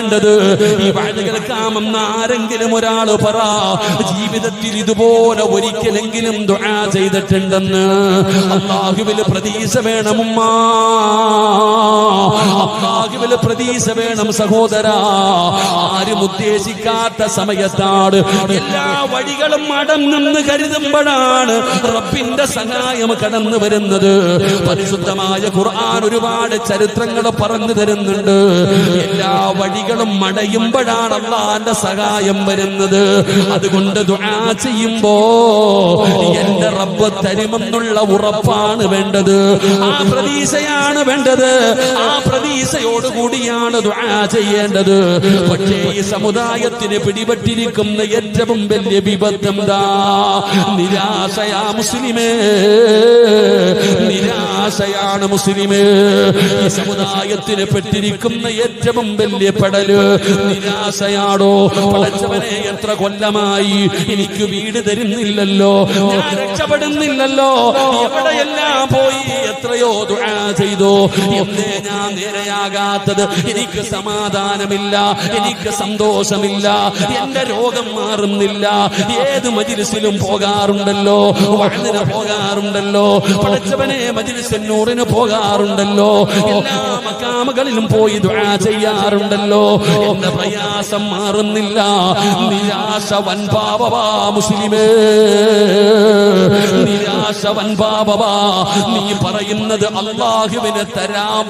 വേണ്ടത്. ഈ വഅദ് കേൾക്കാമെന്ന് ആരെങ്കിലും ഒരാൾ പറ, ജീവിതത്തിൽ ഇതുപോലെ ഒരിക്കലെങ്കിലും ദുആ ചെയ്തിട്ടുണ്ടെന്ന്. അല്ലാഹുവിൽ പ്രതീക്ഷ വേണം ഉമ്മ, അല്ലാഹുവിൽ പ്രതീക്ഷ വേണം സഹോദരാ. ആരും ഉദ്ദേശിക്കാത്ത സമയത്താണ് എല്ലാ വഴികളും അടങ്ങുമെന്ന് കരുതുമ്പോഴാണ് റബ്ബിന്റെ സഹായം കടന്നു വരുന്നത്. പരിശുദ്ധമായ ഖുർആൻ ഒരുപാട് ചരിത്രങ്ങൾ പറഞ്ഞു തരുന്നുണ്ട്. എല്ലാ വഴികളും അടയുമ്പോഴാണ് അല്ലാഹുവിന്റെ സഹായം വരുന്നത്. അതുകൊണ്ട് ദുആ ചെയ്യുമ്പോ എന്റെ റബ്ബ് തരുമെന്നുള്ള ഉറപ്പാണ് വേണ്ടത്, ആ പ്രതീക്ഷയാണ് വേണ്ടത്. ആ പ്രതീക്ഷയോടുകൂടിയാണ് ദുആ ചെയ്യേണ്ടത്. പക്ഷേ ഈ സമുദായത്തിന് പിടിപെട്ടിരിക്കുന്ന ഏറ്റവും വലിയ വിപത്തം ദാ നിരാശയാ മുസ്ലിമേ, നിരാശയാണ് മുസ്ലിമേ. ഈ സമുദായത്തിന് പെട്ടിരിക്കുന്ന ഏറ്റവും വലിയ പെടല് നിരാശയാണോ. പടച്ചവനെ, എത്ര കൊല്ലമായി എനിക്ക് വീട് തരുന്നില്ലല്ലോ, ഞാൻ രക്ഷപ്പെടുന്നില്ലല്ലോ, എവിടെയെല്ലാം പോയി, എത്രയോ ദുആ ചെയ്തു, എന്തേ ഞാൻ നേരെയാകാത്തത്? എനിക്ക് സമാധാനമില്ല, എനിക്ക് സന്തോഷമില്ല, എന്റെ രോഗം മാറുന്നില്ല. ഏത് മജ്‌ലിസിലും പോകാറുണ്ടല്ലോ, വഅദിന് പോകാറുണ്ടല്ലോ, പടച്ചവനെ മജ്‌ലിസുൻ നൂറിന് പോകാറുണ്ടല്ലോ, എല്ലാ മഖാമുകളിലും പോയി ദുആ ചെയ്യാറുണ്ടല്ലോ, എന്റെ പ്രയാസം മാറുന്നില്ല. നിരാശ വൻപാപവാ മുസ്ലിമേ, നിരാശ വൻപാപവാ. നീ പറയുന്നത് അല്ലാഹുവിന് തരാൻ